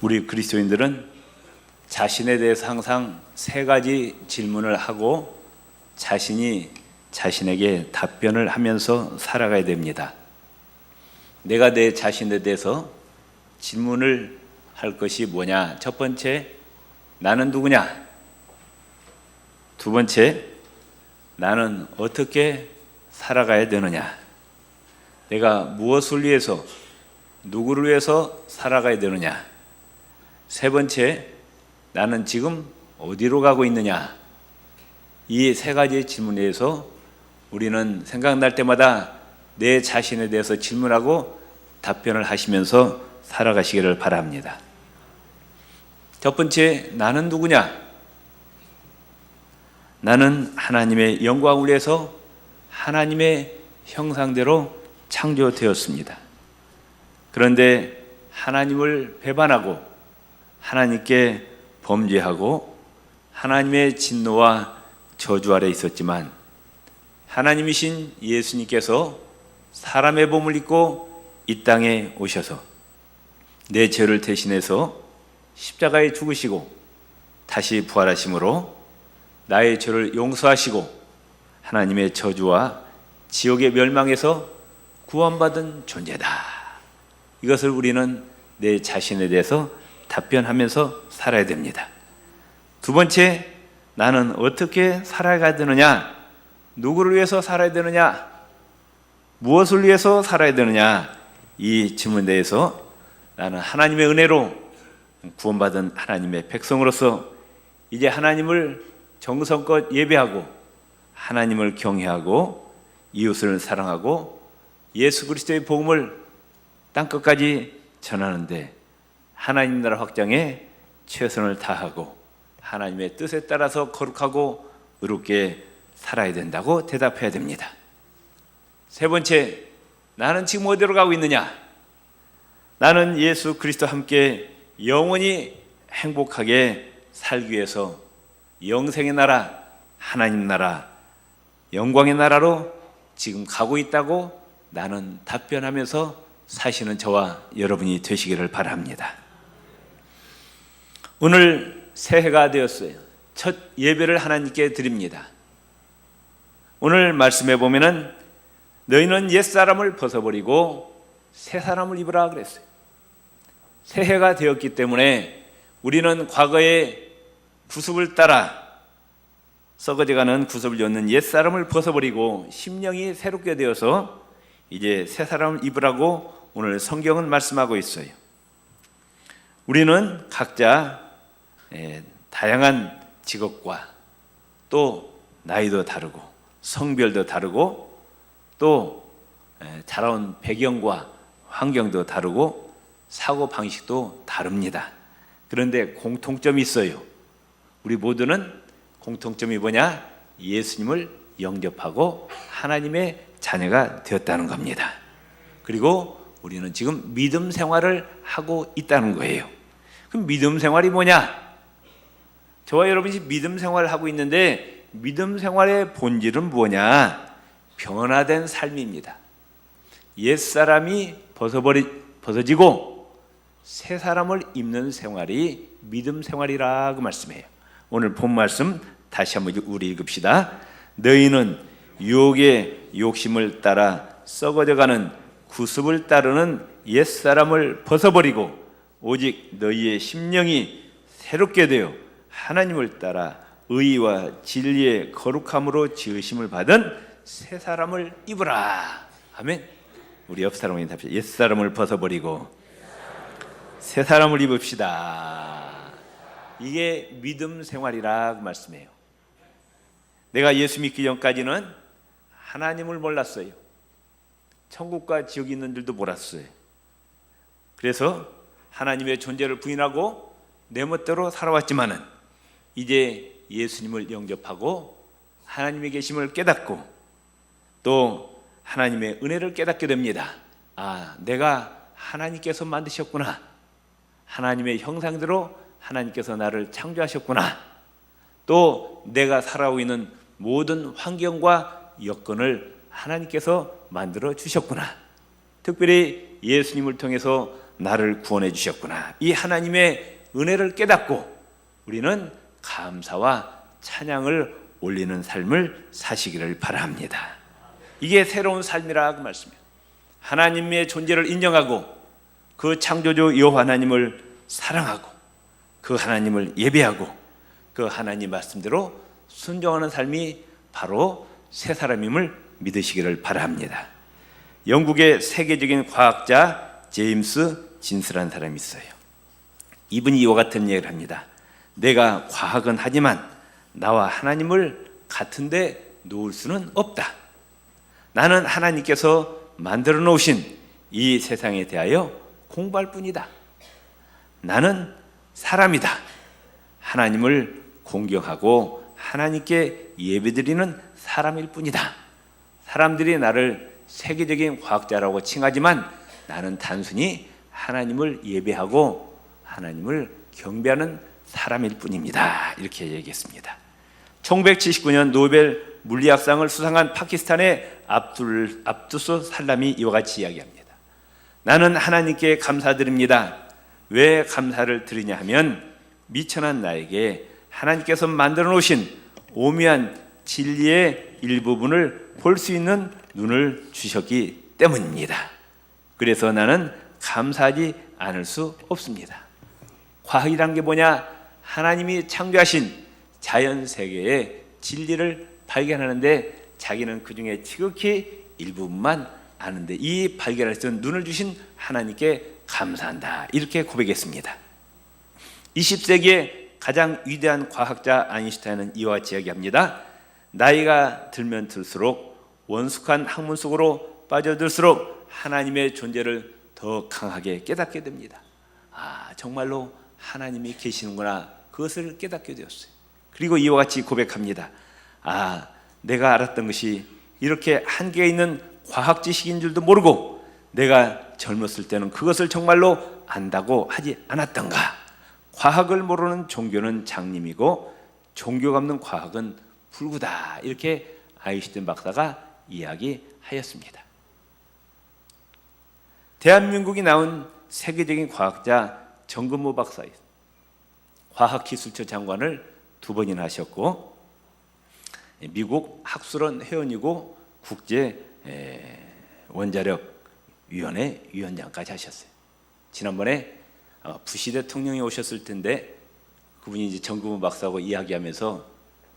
우리 그리스도인들은 자신에 대해서 항상 세 가지 질문을 하고 자신이 자신에게 답변을 하면서 살아가야 됩니다. 내가 내 자신에 대해서 질문을 할 것이 뭐냐? 첫 번째, 나는 누구냐? 두 번째, 나는 어떻게 살아가야 되느냐? 내가 무엇을 위해서, 누구를 위해서 살아가야 되느냐? 세 번째, 나는 지금 어디로 가고 있느냐? 이 세 가지 질문에 대해서 우리는 생각날 때마다 내 자신에 대해서 질문하고 답변을 하시면서 살아가시기를 바랍니다. 첫 번째, 나는 누구냐? 나는 하나님의 영광을 위해서 하나님의 형상대로 창조되었습니다. 그런데 하나님을 배반하고 하나님께 범죄하고 하나님의 진노와 저주 아래 있었지만 하나님이신 예수님께서 사람의 몸을 입고 이 땅에 오셔서 내 죄를 대신해서 십자가에 죽으시고 다시 부활하심으로 나의 죄를 용서하시고 하나님의 저주와 지옥의 멸망에서 구원받은 존재다. 이것을 우리는 내 자신에 대해서 답변하면서 살아야 됩니다. 두 번째, 나는 어떻게 살아가야 되느냐? 누구를 위해서 살아야 되느냐? 무엇을 위해서 살아야 되느냐? 이 질문에 대해서 나는 하나님의 은혜로 구원받은 하나님의 백성으로서 이제 하나님을 정성껏 예배하고 하나님을 경외하고 이웃을 사랑하고 예수 그리스도의 복음을 땅끝까지 전하는데 하나님 나라 확장에 최선을 다하고 하나님의 뜻에 따라서 거룩하고 의롭게 살아야 된다고 대답해야 됩니다. 세 번째, 나는 지금 어디로 가고 있느냐? 나는 예수 그리스도와 함께 영원히 행복하게 살기 위해서 영생의 나라, 하나님 나라, 영광의 나라로 지금 가고 있다고 나는 답변하면서 사시는 저와 여러분이 되시기를 바랍니다. 오늘 새해가 되었어요. 첫 예배를 하나님께 드립니다. 오늘 말씀해 보면은 너희는 옛사람을 벗어버리고 새사람을 입으라 그랬어요. 새해가 되었기 때문에 우리는 과거의 구습을 따라 썩어져가는 구습을 쫓는 옛사람을 벗어버리고 심령이 새롭게 되어서 이제 새사람을 입으라고 오늘 성경은 말씀하고 있어요. 우리는 각자 다양한 직업과 또 나이도 다르고 성별도 다르고 또 자라온 배경과 환경도 다르고 사고방식도 다릅니다. 그런데 공통점이 있어요. 우리 모두는 공통점이 뭐냐? 예수님을 영접하고 하나님의 자녀가 되었다는 겁니다. 그리고 우리는 지금 믿음 생활을 하고 있다는 거예요. 그럼 믿음 생활이 뭐냐? 저와 여러분이 믿음 생활을 하고 있는데 믿음 생활의 본질은 뭐냐? 변화된 삶입니다. 옛사람이 벗어지고 새 사람을 입는 생활이 믿음 생활이라고 말씀해요. 오늘 본 말씀 다시 한번 우리 읽읍시다. 너희는 유혹의 욕심을 따라 썩어져가는 구습을 따르는 옛사람을 벗어버리고 오직 너희의 심령이 새롭게 되어 하나님을 따라 의와 진리의 거룩함으로 지으심을 받은 새 사람을 입으라. 아멘. 우리 옆 사람에게 답시다. 옛사람을 벗어버리고 새 사람을 입읍시다. 이게 믿음 생활이라고 말씀해요. 내가 예수 믿기 전까지는 하나님을 몰랐어요. 천국과 지옥이 있는 줄도 몰랐어요. 그래서 하나님의 존재를 부인하고 내 멋대로 살아왔지만은 이제 예수님을 영접하고 하나님의 계심을 깨닫고 또 하나님의 은혜를 깨닫게 됩니다. 아, 내가 하나님께서 만드셨구나. 하나님의 형상대로 하나님께서 나를 창조하셨구나. 또 내가 살아오고 있는 모든 환경과 여건을 하나님께서 만들어 주셨구나. 특별히 예수님을 통해서 나를 구원해 주셨구나. 이 하나님의 은혜를 깨닫고 우리는 감사와 찬양을 올리는 삶을 사시기를 바랍니다. 이게 새로운 삶이라고 말씀해요. 하나님의 존재를 인정하고 그 창조주 여호와 하나님을 사랑하고 그 하나님을 예배하고 그 하나님 말씀대로 순종하는 삶이 바로 새 사람임을 믿으시기를 바랍니다. 영국의 세계적인 과학자 제임스 진스라는 사람이 있어요. 이분이 이와 같은 얘기를 합니다. 내가 과학은 하지만 나와 하나님을 같은데 놓을 수는 없다. 나는 하나님께서 만들어 놓으신 이 세상에 대하여 공부할 뿐이다. 나는 사람이다. 하나님을 공경하고 하나님께 예배드리는 사람일 뿐이다. 사람들이 나를 세계적인 과학자라고 칭하지만 나는 단순히 하나님을 예배하고 하나님을 경배하는 사람일 뿐입니다. 이렇게 얘기했습니다. 1979년 노벨 물리학상을 수상한 파키스탄의 압두스 살람이 이와 같이 이야기합니다. 나는 하나님께 감사드립니다. 왜 감사를 드리냐 하면 미천한 나에게 하나님께서 만들어 놓으신 오묘한 진리의 일부분을 볼 수 있는 눈을 주셨기 때문입니다. 그래서 나는 감사하지 않을 수 없습니다. 과학이란 게 뭐냐? 하나님이 창조하신 자연 세계의 진리를 발견하는데 자기는 그 중에 지극히 일부분만 아는데 이 발견할 수 있는 눈을 주신 하나님께 감사한다. 이렇게 고백했습니다. 20세기의 가장 위대한 과학자 아인슈타인은 이와 같이 이야기합니다. 나이가 들면 들수록 원숙한 학문 속으로 빠져들수록 하나님의 존재를 더 강하게 깨닫게 됩니다. 정말로 하나님이 계시는구나. 그것을 깨닫게 되었어요. 그리고 이와 같이 고백합니다. 내가 알았던 것이 이렇게 한계가 있는 과학 지식인 줄도 모르고 내가 젊었을 때는 그것을 정말로 안다고 하지 않았던가. 과학을 모르는 종교는 장님이고 종교가 없는 과학은 불구다. 이렇게 아인슈타인 박사가 이야기하였습니다. 대한민국이 나온 세계적인 과학자 정근모 박사입니다. 과학기술처 장관을 2번이나 하셨고 미국 학술원 회원이고 국제 원자력위원회 위원장까지 하셨어요. 지난번에 부시 대통령이 오셨을 텐데 그분이 이제 정근모 박사하고 이야기하면서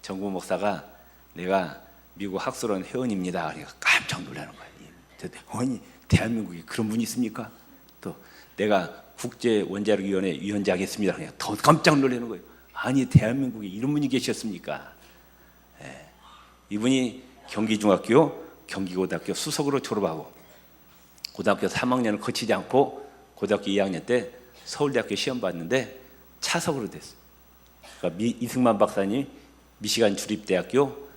정근모 박사가 내가 미국 학술원 회원입니다. 그러니까 깜짝 놀라는 거예요. 아니 대한민국에 그런 분이 있습니까? 또 내가 국제 원자력위원회 위원장 했습니다. 그러니까 더 깜짝 놀라는 거예요. 아니 대한민국에 이런 분이 계셨습니까? 이분이 경기중학교, 경기고등학교 수석으로 졸업하고 고등학교 3학년을 거치지 않고 고등학교 2학년 때 서울대학교 시험 봤는데 차석으로 됐어요. 그러니까 이승만 박사님 미시간 주립대학교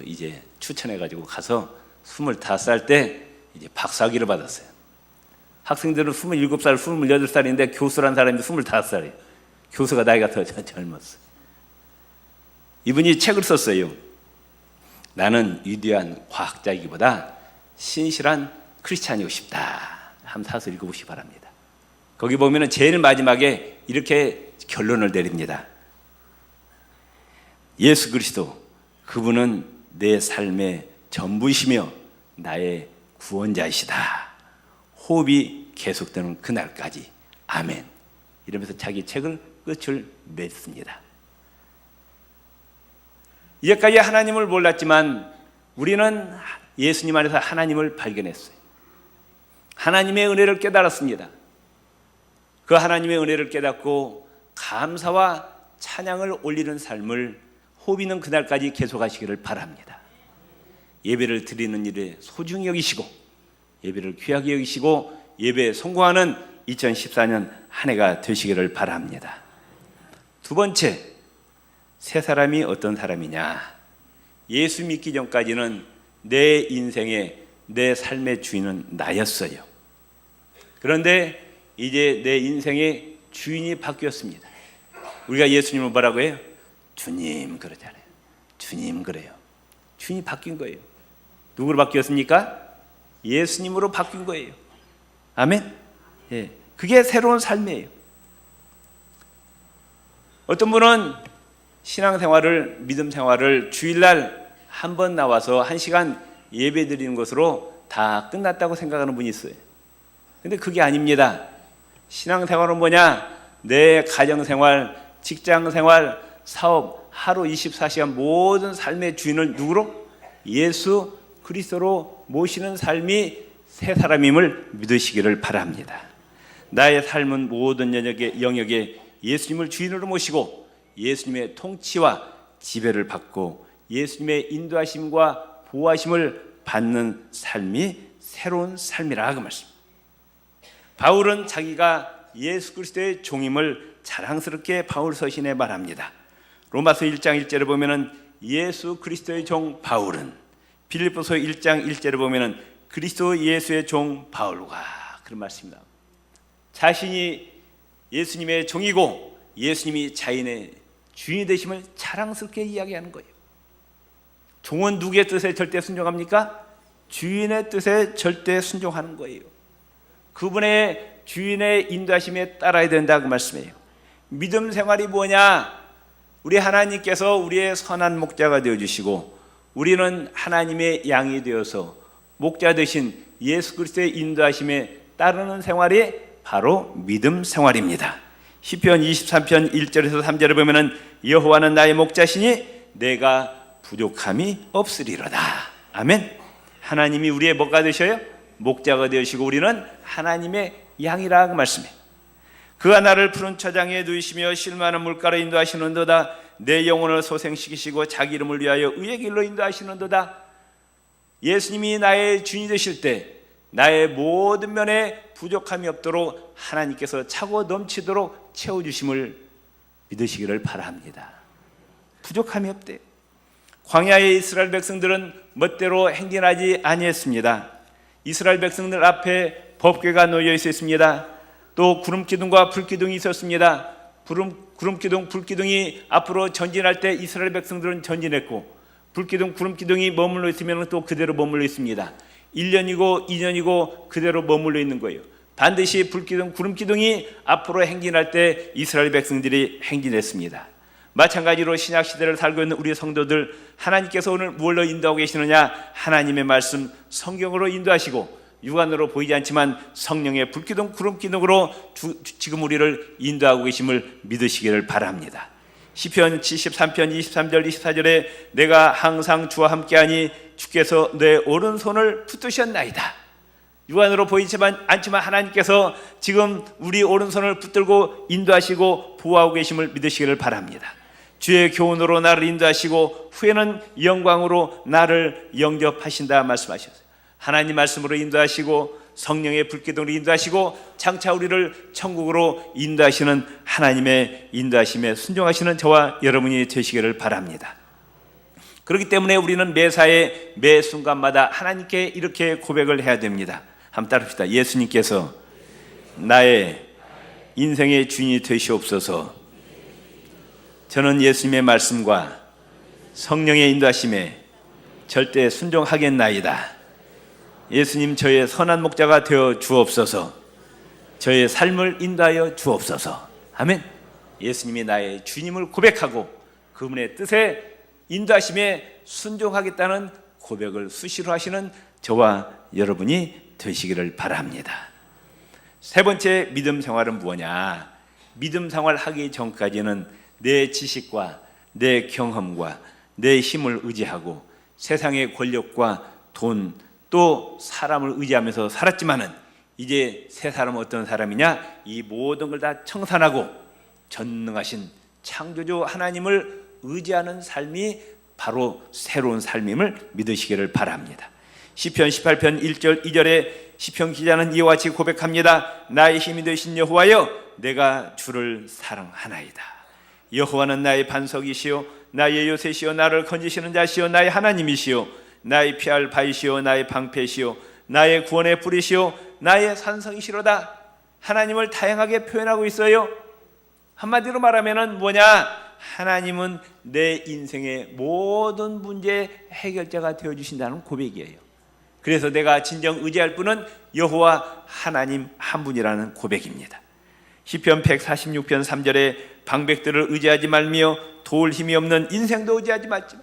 이제 추천해가지고 가서 25살 때 이제 박사학위를 받았어요. 학생들은 27살, 28살인데 교수란 사람이 25살이에요. 교수가 나이가 더 젊었어요. 이분이 책을 썼어요. 나는 위대한 과학자이기보다 신실한 크리스찬이고 싶다. 한번 사서 읽어보시기 바랍니다. 거기 보면 제일 마지막에 이렇게 결론을 내립니다. 예수 그리스도 그분은 내 삶의 전부이시며 나의 구원자이시다. 호흡이 계속되는 그날까지 아멘. 이러면서 자기 책을 끝을 맺습니다. 이제까지 하나님을 몰랐지만 우리는 예수님 안에서 하나님을 발견했어요. 하나님의 은혜를 깨달았습니다. 그 하나님의 은혜를 깨닫고 감사와 찬양을 올리는 삶을 호흡 있는 그날까지 계속하시기를 바랍니다. 예배를 드리는 일에 소중히 여기시고 예배를 귀하게 여기시고 예배에 성공하는 2014년 한 해가 되시기를 바랍니다. 2번째, 새 사람이 어떤 사람이냐? 예수 믿기 전까지는 내 인생의 내 삶의 주인은 나였어요. 그런데 이제 내 인생의 주인이 바뀌었습니다. 우리가 예수님을 뭐라고 해요? 주님 그러잖아요. 주님 그래요. 주인이 바뀐 거예요. 누구로 바뀌었습니까? 예수님으로 바뀐 거예요. 아멘? 예. 그게 새로운 삶이에요. 어떤 분은 신앙생활을, 믿음 생활을 주일날 한 번 나와서 1시간 예배 드리는 것으로 다 끝났다고 생각하는 분이 있어요. 근데 그게 아닙니다. 신앙생활은 뭐냐? 내 가정생활, 직장생활, 사업, 하루 24시간 모든 삶의 주인을 누구로? 예수 그리스도로 모시는 삶이 새 사람임을 믿으시기를 바랍니다. 나의 삶은 모든 영역에 예수님을 주인으로 모시고 예수님의 통치와 지배를 받고 예수님의 인도하심과 보호하심을 받는 삶이 새로운 삶이라 그 말씀. 바울은 자기가 예수 그리스도의 종임을 자랑스럽게 바울 서신에 말합니다. 로마서 1장 1절에 보면은 예수 그리스도의 종 바울은, 빌립보서 1장 1절에 보면은 그리스도 예수의 종 바울과, 그런 말씀입니다. 자신이 예수님의 종이고 예수님이 자인의 주인이 되심을 자랑스럽게 이야기하는 거예요. 종은 누구의 뜻에 절대 순종합니까? 주인의 뜻에 절대 순종하는 거예요. 그분의 주인의 인도하심에 따라야 된다고 말씀해요. 믿음 생활이 뭐냐? 우리 하나님께서 우리의 선한 목자가 되어주시고 우리는 하나님의 양이 되어서 목자 되신 예수 그리스도의 인도하심에 따르는 생활이 바로 믿음 생활입니다. 시편 23편 1절에서 3절에 보면은 여호와는 나의 목자시니 내가 부족함이 없으리로다. 아멘. 하나님이 우리의 뭐가 되셔요? 목자가 되시고 우리는 하나님의 양이라고 말씀해. 그가 나를 푸른 초장에 누이시며 쉴만한 물가로 인도하시는도다. 내 영혼을 소생시키시고 자기 이름을 위하여 의의 길로 인도하시는도다. 예수님이 나의 주인이 되실 때 나의 모든 면에 부족함이 없도록 하나님께서 차고 넘치도록 채워주심을 믿으시기를 바랍니다. 부족함이 없대요. 광야의 이스라엘 백성들은 멋대로 행진하지 아니했습니다. 이스라엘 백성들 앞에 법궤가 놓여 있었습니다. 또 구름기둥과 불기둥이 있었습니다. 구름기둥, 불기둥이 앞으로 전진할 때 이스라엘 백성들은 전진했고 불기둥, 구름기둥이 머물러 있으면 또 그대로 머물러 있습니다. 1년이고 2년이고 그대로 머물러 있는 거예요. 반드시 불기둥, 구름기둥이 앞으로 행진할 때 이스라엘 백성들이 행진했습니다. 마찬가지로 신약시대를 살고 있는 우리 성도들, 하나님께서 오늘 무엇로 인도하고 계시느냐? 하나님의 말씀 성경으로 인도하시고 육안으로 보이지 않지만 성령의 불기둥, 구름기둥으로 지금 우리를 인도하고 계심을 믿으시기를 바랍니다. 시편 73편 23절 24절에 내가 항상 주와 함께하니 주께서 내 오른손을 붙드셨나이다. 육안으로 보이지만 않지만 하나님께서 지금 우리 오른손을 붙들고 인도하시고 보호하고 계심을 믿으시기를 바랍니다. 주의 교훈으로 나를 인도하시고 후에는 영광으로 나를 영접하신다 말씀하셨어요. 하나님 말씀으로 인도하시고 성령의 불기둥으로 인도하시고 장차 우리를 천국으로 인도하시는 하나님의 인도하심에 순종하시는 저와 여러분이 되시기를 바랍니다. 그렇기 때문에 우리는 매사에 매 순간마다 하나님께 이렇게 고백을 해야 됩니다. 한번 따라합시다. 예수님께서 나의 인생의 주인이 되시옵소서. 저는 예수님의 말씀과 성령의 인도하심에 절대 순종하겠나이다. 예수님 저의 선한 목자가 되어 주옵소서. 저의 삶을 인도하여 주옵소서. 아멘. 예수님이 나의 주님을 고백하고 그분의 뜻에 인도하심에 순종하겠다는 고백을 수시로 하시는 저와 여러분이 되시기를 바랍니다. 세 번째 믿음 생활은 뭐냐? 믿음 생활 하기 전까지는 내 지식과 내 경험과 내 힘을 의지하고 세상의 권력과 돈 또 사람을 의지하면서 살았지만은 이제 새 사람은 어떤 사람이냐? 이 모든 걸 다 청산하고 전능하신 창조주 하나님을 의지하는 삶이 바로 새로운 삶임을 믿으시기를 바랍니다. 시편 18편 1절 2절에 시편 기자는 이와 같이 고백합니다. 나의 힘이 되신 여호와여 내가 주를 사랑하나이다. 여호와는 나의 반석이시요 나의 요새시요 나를 건지시는 자시요 나의 하나님이시요 나의 피할 바위시요 나의 방패시요 나의 구원의 뿌리시요 나의 산성이시로다. 하나님을 다양하게 표현하고 있어요. 한마디로 말하면 뭐냐? 하나님은 내 인생의 모든 문제의 해결자가 되어주신다는 고백이에요. 그래서 내가 진정 의지할 분은 여호와 하나님 한 분이라는 고백입니다. 시편 146편 3절에 방백들을 의지하지 말며 도울 힘이 없는 인생도 의지하지 말지 마.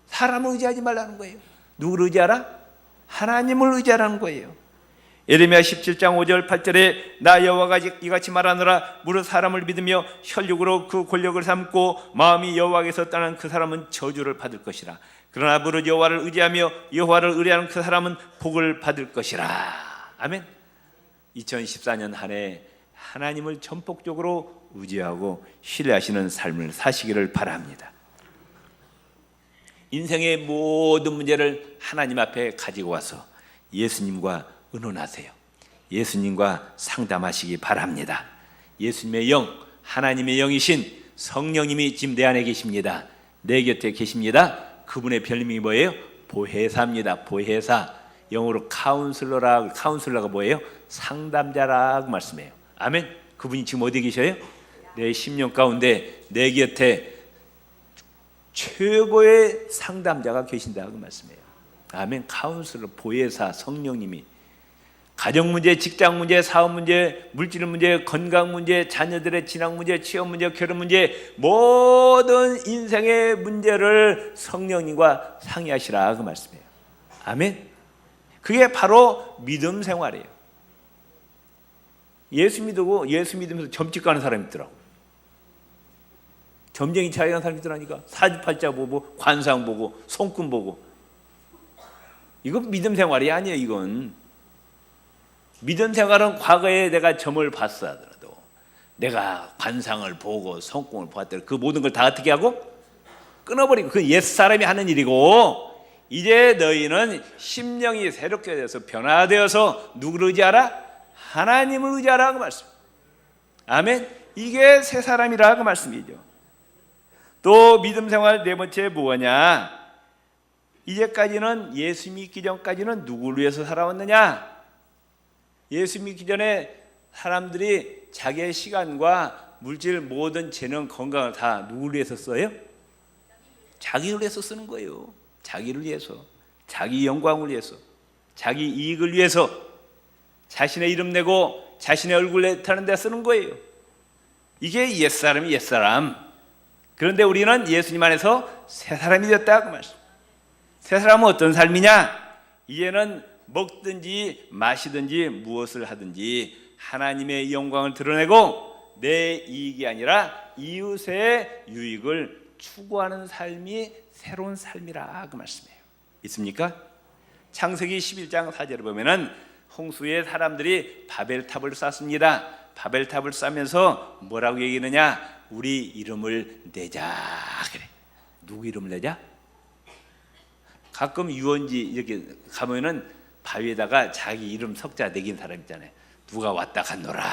사람을 의지하지 말라는 거예요. 누구를 의지하라? 하나님을 의지하라는 거예요. 예레미야 17장 5절 8절에 나 여호와가 이같이 말하노라. 무릇 사람을 믿으며 혈육으로 그 권력을 삼고 마음이 여호와께서 떠난 그 사람은 저주를 받을 것이라. 그러나 무릇 여호와를 의지하며 여호와를 의뢰하는 그 사람은 복을 받을 것이라. 아멘. 2014년 한 해 하나님을 전폭적으로 의지하고 신뢰하시는 삶을 사시기를 바랍니다. 인생의 모든 문제를 하나님 앞에 가지고 와서 예수님과 의논하세요. 예수님과 상담하시기 바랍니다. 예수님의 영, 하나님의 영이신 성령님이 지금 내 안에 계십니다. 내 곁에 계십니다. 그분의 별명이 뭐예요? 보혜사입니다. 보혜사. 영어로 카운슬러가 뭐예요? 상담자라고 말씀해요. 아멘. 그분이 지금 어디 계셔요? 내 심령 가운데 내 곁에 최고의 상담자가 계신다고 말씀해요. 아멘. 카운슬러, 보혜사, 성령님이 가정 문제, 직장 문제, 사업 문제, 물질 문제, 건강 문제, 자녀들의 진학 문제, 취업 문제, 결혼 문제, 모든 인생의 문제를 성령님과 상의하시라 그 말씀이에요. 아멘. 그게 바로 믿음 생활이에요. 예수 믿으면서 점집 가는 사람이 있더라고. 점쟁이 차이 가는 사람이 있더라니까. 사주팔자 보고 관상 보고 손금 보고. 이건 믿음 생활이 아니에요. 이건 믿음 생활은 과거에 내가 점을 봤어 하더라도 내가 관상을 보고 손금을 보았더라도 그 모든 걸 다 어떻게 하고 끊어버리고 그 옛사람이 하는 일이고, 이제 너희는 심령이 새롭게 되어서 변화되어서 누구를 의지하라? 하나님을 의지하라 그 말씀. 아멘. 이게 새 사람이라 그 말씀이죠. 또 믿음 생활 네 번째 뭐냐? 이제까지는 예수 믿기 전까지는 누구를 위해서 살아왔느냐? 예수 믿기 전에 사람들이 자기의 시간과 물질, 모든 재능, 건강을 다 누구를 위해서 써요? 자기를 위해서 쓰는 거예요. 자기를 위해서, 자기 영광을 위해서, 자기 이익을 위해서 자신의 이름 내고 자신의 얼굴 내타는 데 쓰는 거예요. 이게 옛사람이 옛사람. 그런데 우리는 예수님 안에서 새 사람이 되었다 그 말씀. 새 사람은 어떤 삶이냐? 이제는 먹든지 마시든지 무엇을 하든지 하나님의 영광을 드러내고 내 이익이 아니라 이웃의 유익을 추구하는 삶이 새로운 삶이라 그 말씀이에요. 있습니까? 창세기 11장 4절을 보면은 홍수에 사람들이 바벨탑을 쌓습니다. 바벨탑을 쌓으면서 뭐라고 얘기하느냐? 우리 이름을 내자 그래. 누구 이름을 내자? 가끔 유원지 이렇게 가면은 바위에다가 자기 이름 석자 내긴 사람 있잖아요. 누가 왔다 갔노라.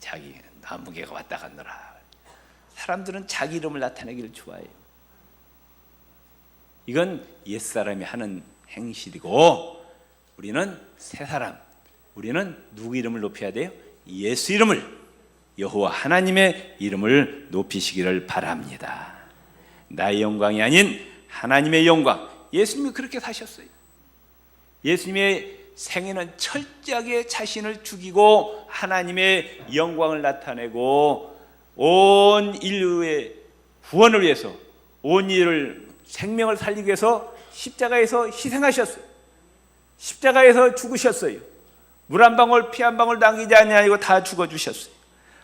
자기 나무개가 왔다 갔노라. 사람들은 자기 이름을 나타내기를 좋아해요. 이건 옛사람이 하는 행실이고, 우리는 새 사람, 우리는 누구 이름을 높여야 돼요? 예수 이름을, 여호와 하나님의 이름을 높이시기를 바랍니다. 나의 영광이 아닌 하나님의 영광. 예수님이 그렇게 사셨어요. 예수님의 생애는 철저하게 자신을 죽이고 하나님의 영광을 나타내고 온 인류의 구원을 위해서, 온 인류를 생명을 살리기 위해서 십자가에서 희생하셨어요. 십자가에서 죽으셨어요. 물 한 방울 피 한 방울 남기지 아니하고 다 죽어주셨어요.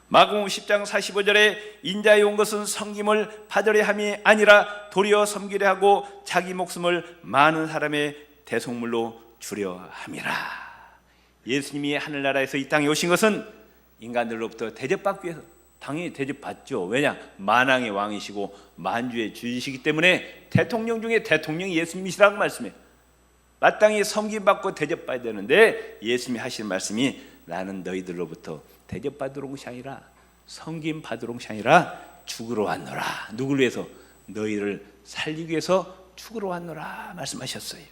마가복음 10장 45절에 인자에 온 것은 섬김을 받으려 함이 아니라 도리어 섬기려 하고 자기 목숨을 많은 사람의 대속물로 주려 함이라. 예수님이 하늘나라에서 이 땅에 오신 것은 인간들로부터 대접받기 위해서. 당연히 대접받죠. 왜냐? 만왕의 왕이시고 만주의 주이시기 때문에 대통령 중에 대통령이 예수님이시라고 말씀해요. 마땅히 섬김받고 대접받아야 되는데 예수님이 하시는 말씀이 나는 너희들로부터 대접받으러 온 것이 아니라 섬김받으러 온 것이 아니라 죽으러 왔노라. 누구를 위해서? 너희를 살리기 위해서 죽으러 왔노라 말씀하셨어요.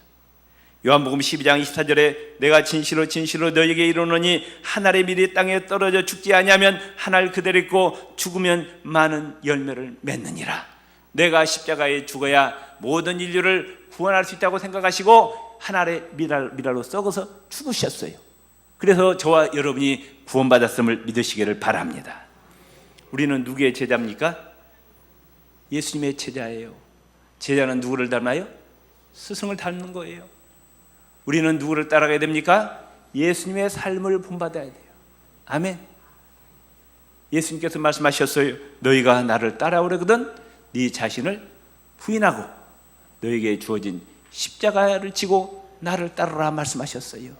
요한복음 12장 24절에 내가 진실로 진실로 너희에게 이르노니 한 알의 밀이 땅에 떨어져 죽지 아니하면 한 알 그대로 있고 죽으면 많은 열매를 맺느니라. 내가 십자가에 죽어야 모든 인류를 구원할 수 있다고 생각하시고 한 알의 밀알로 썩어서 죽으셨어요. 그래서 저와 여러분이 구원받았음을 믿으시기를 바랍니다. 우리는 누구의 제자입니까? 예수님의 제자예요. 제자는 누구를 닮아요? 스승을 닮는 거예요. 우리는 누구를 따라가야 됩니까? 예수님의 삶을 본받아야 돼요. 아멘. 예수님께서 말씀하셨어요. 너희가 나를 따라오려거든 네 자신을 부인하고 너에게 주어진 십자가를 지고 나를 따르라 말씀하셨어요.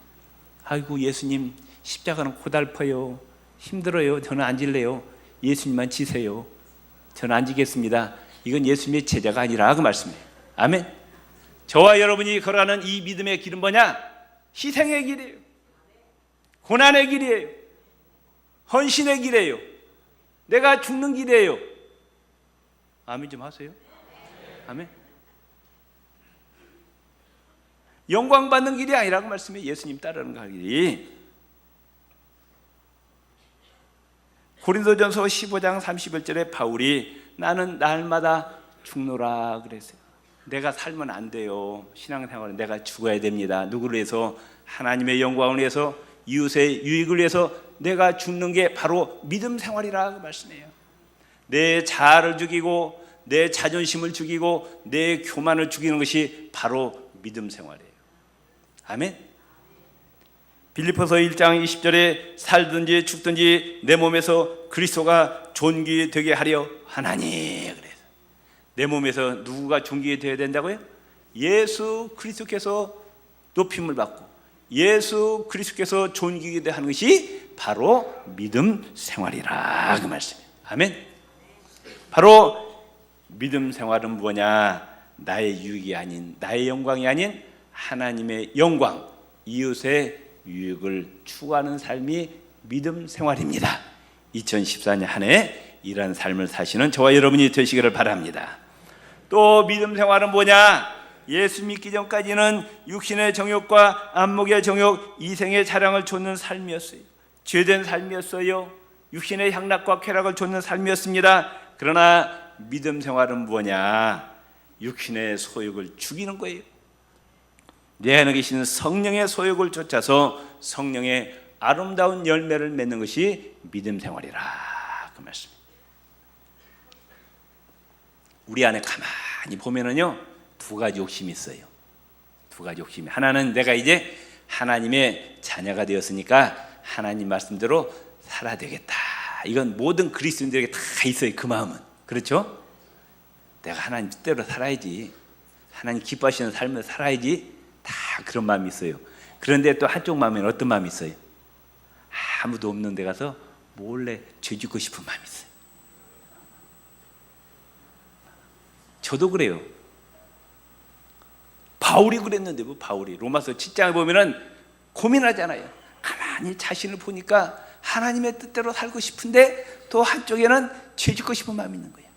아이고 예수님, 십자가는 고달퍼요, 힘들어요, 저는 안 질래요. 예수님만 지세요. 저는 안 지겠습니다. 이건 예수님의 제자가 아니라 그 말씀이에요. 아멘. 저와 여러분이 걸어가는 이 믿음의 길은 뭐냐? 희생의 길이에요. 고난의 길이에요. 헌신의 길이에요. 내가 죽는 길이에요. 아멘 좀 하세요. 아멘. 영광 받는 길이 아니라고 말씀해. 예수님 따르는 길이. 고린도전서 15장 31절에 바울이 나는 날마다 죽노라 그랬어요. 내가 살면 안 돼요. 신앙생활은 내가 죽어야 됩니다. 누구를 위해서? 하나님의 영광을 위해서, 이웃의 유익을 위해서 내가 죽는 게 바로 믿음 생활이라고 말씀해요. 내 자아를 죽이고 내 자존심을 죽이고 내 교만을 죽이는 것이 바로 믿음 생활이에요. 아멘. 빌립보서 1장 20절에 살든지 죽든지 내 몸에서 그리스도가 존귀되게 하려 하나니. 그래서 내 몸에서 누구가 존귀되어야 된다고요? 예수 그리스도께서 높임을 받고 예수 그리스도께서 존귀되게 하는 것이 바로 믿음 생활이라 그 말씀이에요. 아멘. 바로 믿음 생활은 뭐냐? 나의 유익이 아닌, 나의 영광이 아닌 하나님의 영광, 이웃의 유익을 추구하는 삶이 믿음 생활입니다. 2014년 한 해 이러한 삶을 사시는 저와 여러분이 되시기를 바랍니다. 또 믿음 생활은 뭐냐? 예수 믿기 전까지는 육신의 정욕과 안목의 정욕, 이생의 자랑을 좇는 삶이었어요. 죄된 삶이었어요. 육신의 향락과 쾌락을 좇는 삶이었습니다. 그러나 믿음 생활은 뭐냐? 육신의 소욕을 죽이는 거예요. 내 안에 계시는 성령의 소욕을 쫓아서 성령의 아름다운 열매를 맺는 것이 믿음 생활이라 그 말씀입니다. 우리 안에 가만히 보면은요, 두 가지 욕심이 있어요. 두 가지 욕심이. 하나는 내가 이제 하나님의 자녀가 되었으니까 하나님 말씀대로 살아야 되겠다. 이건 모든 그리스도인들에게 다 있어요. 그 마음은. 그렇죠? 내가 하나님 뜻대로 살아야지, 하나님 기뻐하시는 삶을 살아야지, 다 그런 마음이 있어요. 그런데 또 한쪽 마음에는 어떤 마음이 있어요? 아무도 없는 데 가서 몰래 죄 짓고 싶은 마음이 있어요. 저도 그래요. 바울이 그랬는데 뭐 바울이 로마서 7장에 보면은 고민하잖아요. 가만히 자신을 보니까 하나님의 뜻대로 살고 싶은데 또 한쪽에는 죄 짓고 싶은 마음이 있는 거예요.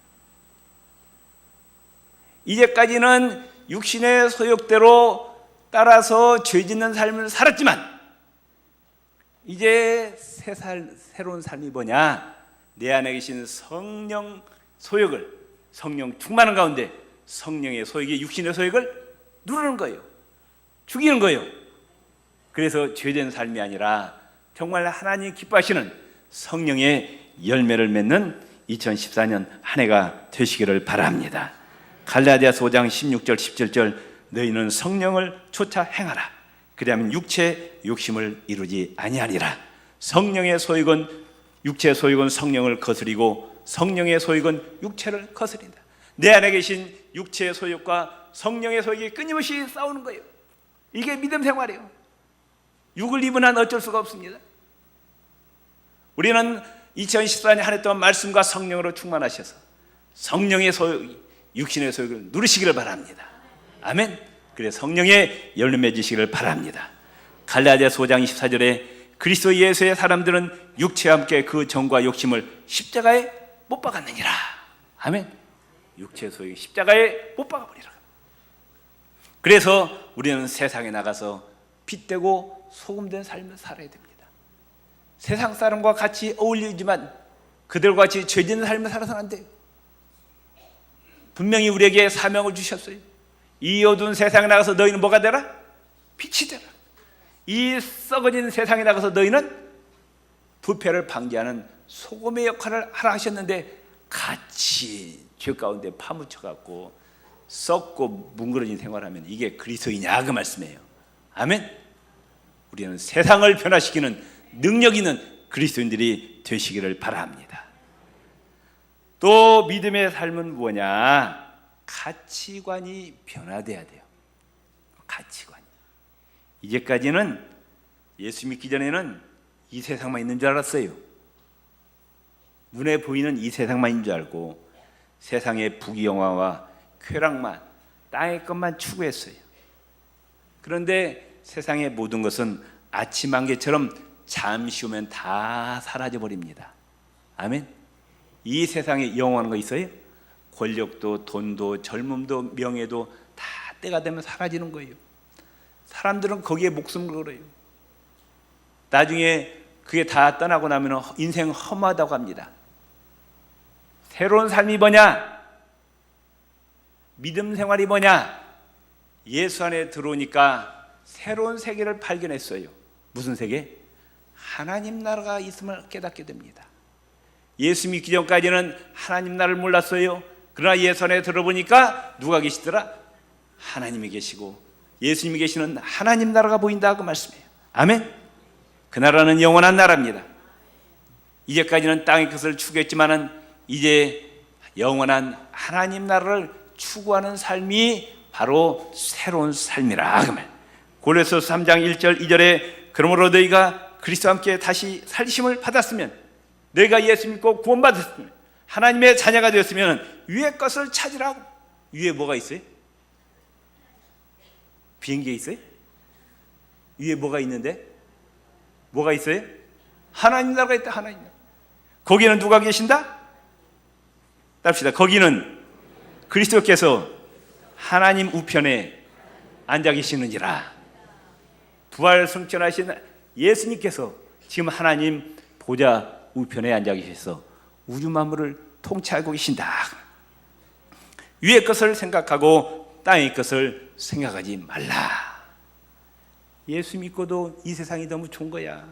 이제까지는 육신의 소욕대로 따라서 죄 짓는 삶을 살았지만 이제 새로운 삶이 뭐냐? 내 안에 계신 성령 소욕을, 성령 충만한 가운데 성령의 소욕이 육신의 소욕을 누르는 거예요. 죽이는 거예요. 그래서 죄된 삶이 아니라 정말 하나님 기뻐하시는 성령의 열매를 맺는 2014년 한 해가 되시기를 바랍니다. 갈라디아서 5장 16절 17절 너희는 성령을 쫓아 행하라. 그리하면 육체 욕심을 이루지 아니하리라. 성령의 소욕은, 육체의 소욕은 성령을 거스리고 성령의 소욕은 육체를 거스린다. 내 안에 계신 육체의 소욕과 성령의 소욕이 끊임없이 싸우는 거예요. 이게 믿음 생활이에요. 육을 입은 한 어쩔 수가 없습니다. 우리는 2014년 한 해 동안 말씀과 성령으로 충만하셔서 성령의 소욕이 육신의 소욕을 누리시기를 바랍니다. 아멘. 그래 성령의 열매 맺으시기를 바랍니다. 갈라디아서 5장 24절에 그리스도 예수의 사람들은 육체와 함께 그 정과 욕심을 십자가에 못 박았느니라. 아멘. 육체의 소욕이 십자가에 못 박아버리라. 그래서 우리는 세상에 나가서 빛되고 소금된 삶을 살아야 됩니다. 세상 사람과 같이 어울리지만 그들과 같이 죄짓는 삶을 살아서는 안 돼요. 분명히 우리에게 사명을 주셨어요. 이 어두운 세상에 나가서 너희는 뭐가 되라? 빛이 되라. 이 썩어진 세상에 나가서 너희는 부패를 방지하는 소금의 역할을 하라 하셨는데 같이 죄 가운데 파묻혀갖고 썩고 뭉그러진 생활하면 이게 그리스도이냐 그 말씀이에요. 아멘. 우리는 세상을 변화시키는 능력 있는 그리스도인들이 되시기를 바랍니다. 또 믿음의 삶은 뭐냐? 가치관이 변화돼야 돼요. 가치관이. 이제까지는 예수 믿기 전에는 이 세상만 있는 줄 알았어요. 눈에 보이는 이 세상만 있는 줄 알고 세상의 부귀영화와 쾌락만, 땅의 것만 추구했어요. 그런데 세상의 모든 것은 아침 안개처럼 잠시 오면 다 사라져 버립니다. 아멘. 이 세상에 영원한 거 있어요? 권력도 돈도 젊음도 명예도 다 때가 되면 사라지는 거예요. 사람들은 거기에 목숨을 걸어요. 나중에 그게 다 떠나고 나면 인생 허무하다고 합니다. 새로운 삶이 뭐냐? 믿음 생활이 뭐냐? 예수 안에 들어오니까 새로운 세계를 발견했어요. 무슨 세계? 하나님 나라가 있음을 깨닫게 됩니다. 예수 믿기 전까지는 하나님 나라를 몰랐어요. 그러나 예수 안에 들어보니까 누가 계시더라? 하나님이 계시고 예수님이 계시는 하나님 나라가 보인다 그 말씀이에요. 아멘. 그 나라는 영원한 나라입니다. 이제까지는 땅의 것을 추구했지만은 이제 영원한 하나님 나라를 추구하는 삶이 바로 새로운 삶이라 그 말. 고린도서 3장 1절 2절에 그러므로 너희가 그리스도와 함께 다시 살리심을 받았으면 너희가 예수 믿고 구원받았으면 하나님의 자녀가 되었으면 위의 것을 찾으라고. 위에 뭐가 있어요? 비행기에 있어요? 위에 뭐가 있는데? 뭐가 있어요? 하나님 나라가 있다. 하나님 나라. 거기는 누가 계신다? 답시다. 거기는 그리스도께서 하나님 우편에 앉아 계시는지라. 부활 승천하신 예수님께서 지금 하나님 보좌 우편에 앉아 계셔서 우주 만물을 통치하고 계신다. 위의 것을 생각하고 땅의 것을 생각하지 말라. 예수 믿고도 이 세상이 너무 좋은 거야.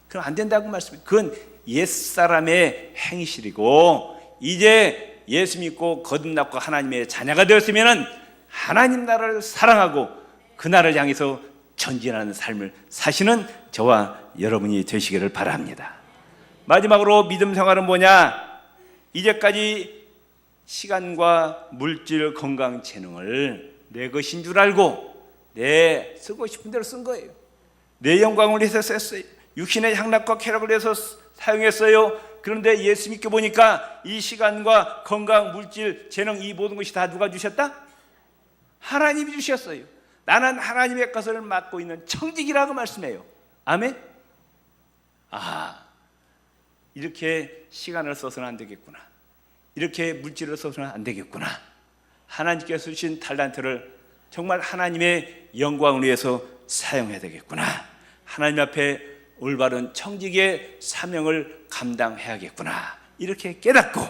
그럼 안 된다고 말씀해요. 그건 옛사람의 행실이고 이제 예수 믿고 거듭났고 하나님의 자녀가 되었으면 하나님 나라를 사랑하고 그 나라를 향해서 전진하는 삶을 사시는 저와 여러분이 되시기를 바랍니다. 마지막으로 믿음 생활은 뭐냐? 이제까지 시간과 물질, 건강, 재능을 내 것인 줄 알고 내 쓰고 싶은 대로 쓴 거예요. 내 영광을 위해서 썼어요. 육신의 향락과 쾌락을 위해서 사용했어요. 그런데 예수 믿고 보니까 이 시간과 건강, 물질, 재능 이 모든 것이 다 누가 주셨다? 하나님이 주셨어요. 나는 하나님의 것을 맡고 있는 청직이라고 말씀해요. 아멘? 이렇게 시간을 써서는 안 되겠구나. 이렇게 물질을 써서는 안 되겠구나. 하나님께서 주신 달란트를 정말 하나님의 영광을 위해서 사용해야 되겠구나. 하나님 앞에 올바른 청직의 사명을 감당해야겠구나. 이렇게 깨닫고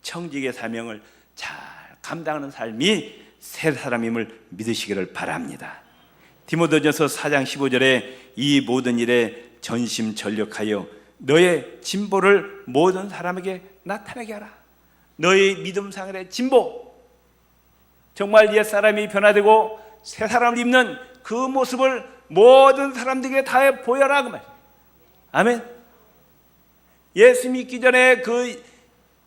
청직의 사명을 잘 감당하는 삶이 새 사람임을 믿으시기를 바랍니다. 디모데전서 4장 15절에 이 모든 일에 전심전력하여 너의 진보를 모든 사람에게 나타나게 하라. 너의 믿음생활의 진보, 정말 옛사람이 변화되고 새 사람을 입는 그 모습을 모든 사람들에게 다 보여라 그 말. 아멘. 예수 믿기 전에 그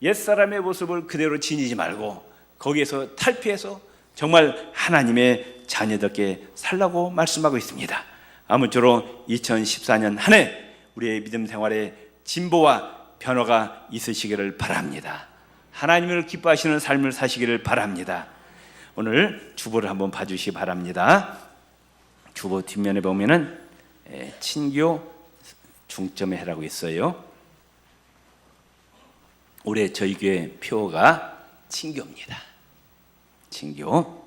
옛사람의 모습을 그대로 지니지 말고 거기에서 탈피해서 정말 하나님의 자녀답게 살라고 말씀하고 있습니다. 아무쪼록 2014년 한 해 우리의 믿음 생활에 진보와 변화가 있으시기를 바랍니다. 하나님을 기뻐하시는 삶을 사시기를 바랍니다. 오늘 주보를 한번 봐주시기 바랍니다. 주보 뒷면에 보면은 친교 중점에 해라고 있어요. 올해 저희 교회 표가 친교입니다. 친교.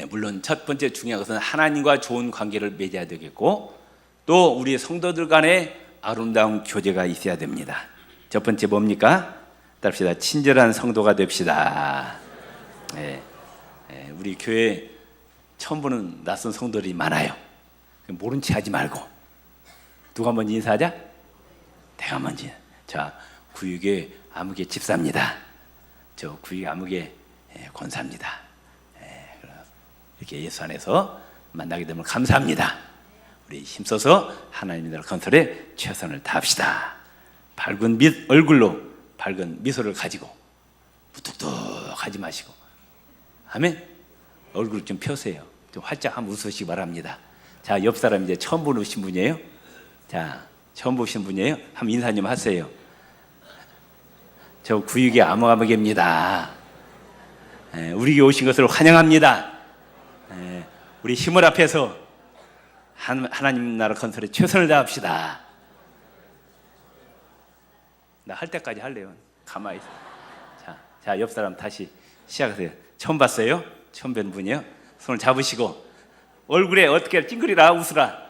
물론 첫 번째 중요한 것은 하나님과 좋은 관계를 맺어야 되겠고 또 우리 성도들 간에 아름다운 교제가 있어야 됩니다. 첫 번째 뭡니까? 답시다. 친절한 성도가 됩시다. 우리 교회 처음 보는 낯선 성도들이 많아요. 모른 체 하지 말고 누가 먼저 인사하자? 내가 먼저. 자, 구육의 아무개 집사입니다. 저 구육의 아무개 권사입니다. 이렇게 예수 안에서 만나게 되면 감사합니다. 우리 힘써서 하나님의 나라 건설에 최선을 다합시다. 밝은 얼굴로 밝은 미소를 가지고 무뚝뚝하지 마시고, 아멘. 얼굴 좀 펴세요. 좀 활짝 한번 웃으시기 바랍니다. 자, 옆 사람 이제 처음 보신 분이에요. 자, 처음 보신 분이에요. 한번 인사 좀 하세요. 저 구육의 아무개입니다. 우리에게 오신 것을 환영합니다. 우리 힘을 앞에서 하나님 나라 건설에 최선을 다합시다. 나 할 때까지 할래요. 가만히 있어. 자, 옆 사람 다시 시작하세요. 처음 봤어요? 처음 뵌 분이에요? 손을 잡으시고 얼굴에 어떻게 찡그리라 웃으라.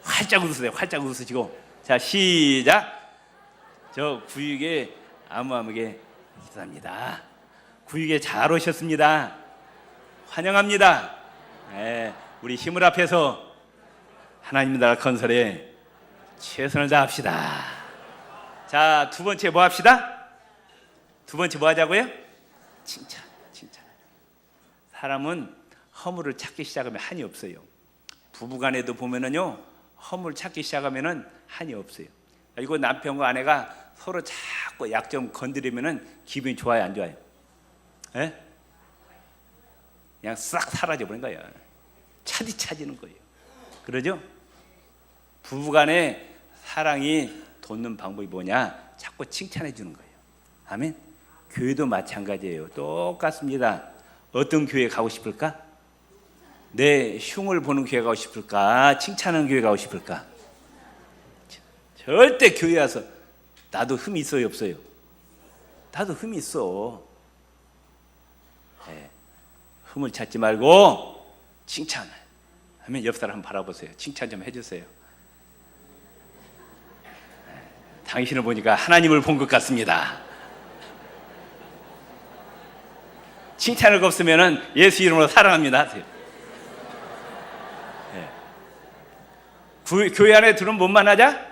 활짝 웃으세요. 활짝 웃으시고. 자, 시작. 저 구육의 아무개 집사입니다. 구육에 잘 오셨습니다. 환영합니다. 우리 힘을 앞에서 하나님 나라 건설에 최선을 다합시다. 자, 두 번째 뭐 합시다? 두 번째 뭐 하자고요? 칭찬. 사람은 허물을 찾기 시작하면 한이 없어요. 부부간에도 보면은요, 허물 찾기 시작하면은 한이 없어요. 이거 남편과 아내가 서로 자꾸 약점 건드리면은 기분이 좋아요, 안 좋아요? 그냥 싹 사라져 버린 거예요. 차디차지는 거예요. 그러죠? 부부간의 사랑이 돋는 방법이 뭐냐? 자꾸 칭찬해 주는 거예요. 아멘. 교회도 마찬가지예요. 똑같습니다. 어떤 교회 가고 싶을까? 내 흉을 보는 교회 가고 싶을까? 칭찬하는 교회 가고 싶을까? 절대 교회 와서 나도 흠이 있어요, 없어요? 나도 흠이 있어. 흠을 찾지 말고 칭찬. 하면 옆 사람 한번 바라보세요. 칭찬 좀 해주세요. 당신을 보니까 하나님을 본 것 같습니다. 칭찬을 없으면 예수 이름으로 사랑합니다 하세요. 교회 안에 들어오면 뭔만 하자?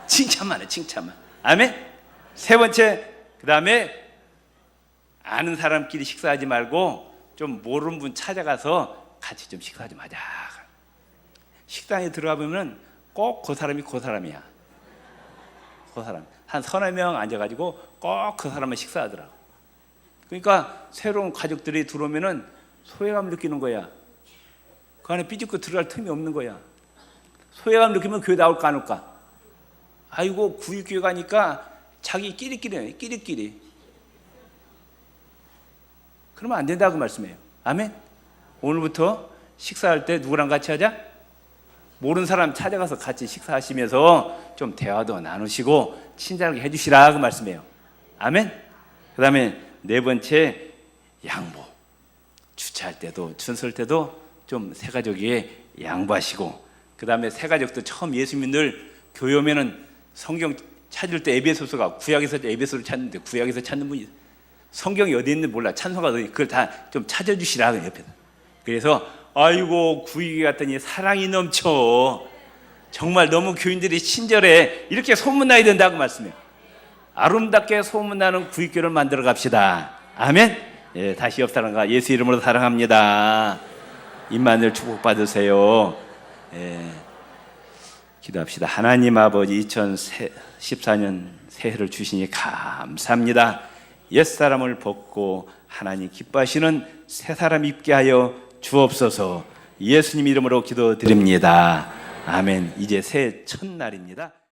칭찬만 해, 칭찬만. 아멘. 세 번째, 그 다음에 아는 사람끼리 식사하지 말고 좀 모르는 분 찾아가서 같이 좀 식사 좀 하자. 식당에 들어가 보면 꼭 그 사람이 그 사람이야. 그 사람 한 서너 명 앉아가지고 꼭 그 사람만 식사하더라고. 그러니까 새로운 가족들이 들어오면은 소외감 느끼는 거야. 그 안에 삐죽고 들어갈 틈이 없는 거야. 소외감 느끼면 교회 나올까 안 올까? 아이고, 구육교회 가니까 자기 끼리끼리. 그러면 안 된다고 말씀해요. 아멘. 오늘부터 식사할 때 누구랑 같이 하자? 모르는 사람 찾아가서 같이 식사하시면서 좀 대화도 나누시고 친절하게 해주시라 그 말씀해요. 아멘. 그 다음에 네 번째, 양보. 주차할 때도 춘설 때도 좀 새가족에게 양보하시고, 그 다음에 새가족도 처음 예수 믿는 늘 교회 오면은 성경 찾을 때 에베소서가 구약에서 에베소를 찾는데 구약에서 찾는 분이 성경이 어디 있는지 몰라. 찬송가 어디, 그걸 다 좀 찾아주시라 옆에서. 그래서 아이고, 구육에 갔더니 사랑이 넘쳐. 정말 너무 교인들이 친절해. 이렇게 소문나야 된다고 말씀해요. 아름답게 소문나는 구육교를 만들어 갑시다. 아멘. 다시 옆 사람과 예수 이름으로 사랑합니다. 임만을 축복받으세요. 기도합시다. 하나님 아버지, 2014년 새해를 주시니 감사합니다. 옛사람을 벗고 하나님 기뻐하시는 새사람 입게 하여 주옵소서. 예수님 이름으로 기도드립니다. 아멘. 이제 새해 첫날입니다.